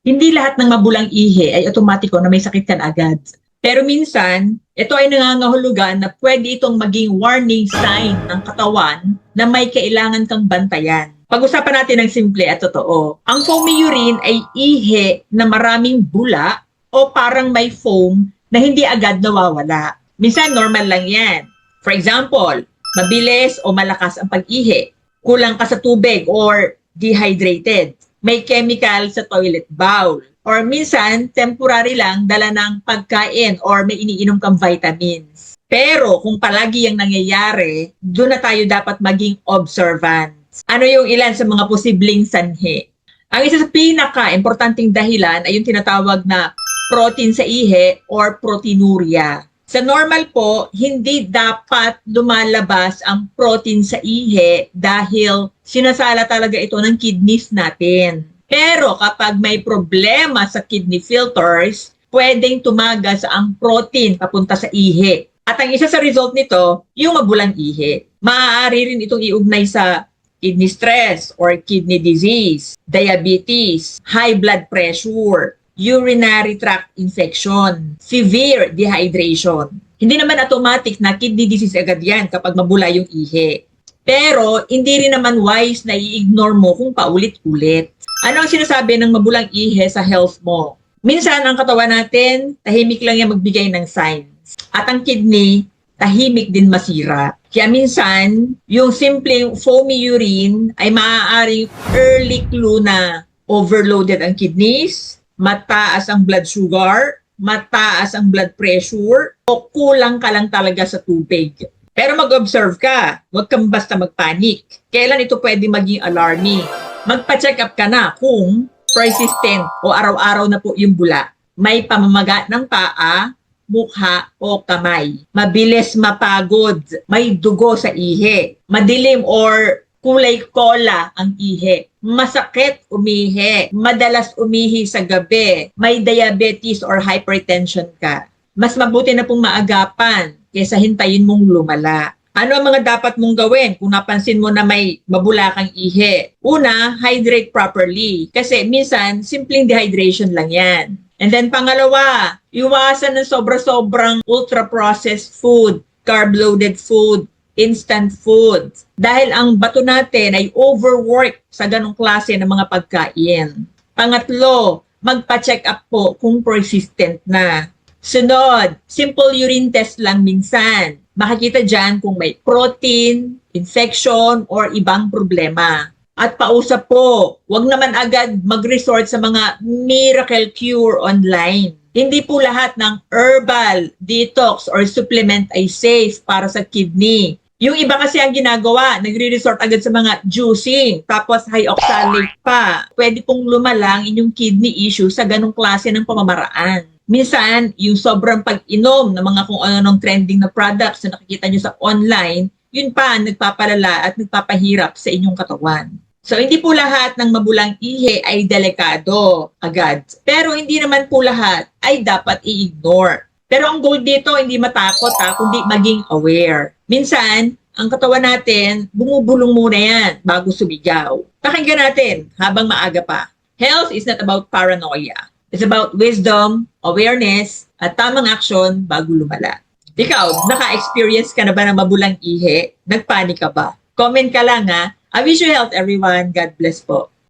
Hindi lahat ng mabulang ihi ay otomatiko na may sakit ka na agad. Pero minsan, ito ay nangangahulugan na pwede itong maging warning sign ng katawan na may kailangan kang bantayan. Pag-usapan natin ng simple at totoo. Ang foamy urine ay ihi na maraming bula o parang may foam na hindi agad nawawala. Minsan normal lang yan. For example, mabilis o malakas ang pag-ihi, kulang ka sa tubig or dehydrated, may chemical sa toilet bowl, or minsan temporary lang dala ng pagkain or may iniinom kang vitamins. Pero kung palagi yung nangyayari, doon na tayo dapat maging observant. Ano yung ilan sa mga posibleng sanhi? Ang isa sa pinaka-importanting dahilan ay yung tinatawag na protein sa ihi or proteinuria. Sa normal po, hindi dapat lumalabas ang protein sa ihi dahil sinasala talaga ito ng kidneys natin. Pero kapag may problema sa kidney filters, pwedeng tumagas ang protein papunta sa ihi. At ang isa sa result nito, yung mabulang ihi. Maaari rin itong iugnay sa kidney stress or kidney disease, diabetes, high blood pressure, urinary tract infection, severe dehydration. Hindi naman automatic na kidney disease agad yan kapag mabula yung ihi. Pero hindi rin naman wise na i-ignore mo kung paulit-ulit. Ano ang sinasabi ng mabulang ihi sa health mo? Minsan ang katawan natin, tahimik lang yan magbigay ng signs. At ang kidney, tahimik din masira. Kaya minsan, yung simpleng foamy urine ay maaaring early clue na overloaded ang kidneys, mataas ang blood sugar, mataas ang blood pressure, o kulang ka lang talaga sa tubig. Pero mag-observe ka, huwag kang basta magpanik. Kailan ito pwede maging alarming? Magpa-check up ka na kung persistent o araw-araw na po yung bula. May pamamaga ng paa, mukha o kamay. Mabilis mapagod, may dugo sa ihi. Madilim or kulay kola ang ihi. Masakit umihi. Madalas umihi sa gabi. May diabetes or hypertension ka. Mas mabuti na pong maagapan kaysa hintayin mong lumala. Ano ang mga dapat mong gawin kung napansin mo na may mabula kang ihi? Una, hydrate properly. Kasi minsan, simpleng dehydration lang yan. And then pangalawa, iwasan ng sobra-sobrang ultra-processed food, carb-loaded food, instant food. Dahil ang bato natin ay overwork sa ganong klase ng mga pagkain. Pangatlo, magpa-check up po kung persistent na. Sunod, simple urine test lang minsan. Makikita dyan kung may protein, infection, or ibang problema. At pausap po, huwag naman agad mag-resort sa mga miracle cure online. Hindi po lahat ng herbal, detox, or supplement ay safe para sa kidney. Yung iba kasi ang ginagawa, nagre-resort agad sa mga juicing, tapos high oxalate pa. Pwede pong lumalang inyong kidney issue sa ganong klase ng pamamaraan. Minsan, yung sobrang pag-inom ng mga kung ano-anong trending na products na nakikita nyo sa online, yun pa nagpapalala at nagpapahirap sa inyong katawan. So, hindi po lahat ng mabulang ihi ay delikado agad. Pero hindi naman po lahat ay dapat i-ignore. Pero ang goal dito, hindi matakot kundi maging aware. Minsan, ang katawan natin, bumubulong muna yan bago sumigaw. Pakinggan natin habang maaga pa. Health is not about paranoia. It's about wisdom, awareness, at tamang action bago lumala. Ikaw, naka-experience ka na ba ng mabulang ihi? Nagpanik ka ba? Comment ka lang ha. I wish you health everyone. God bless po.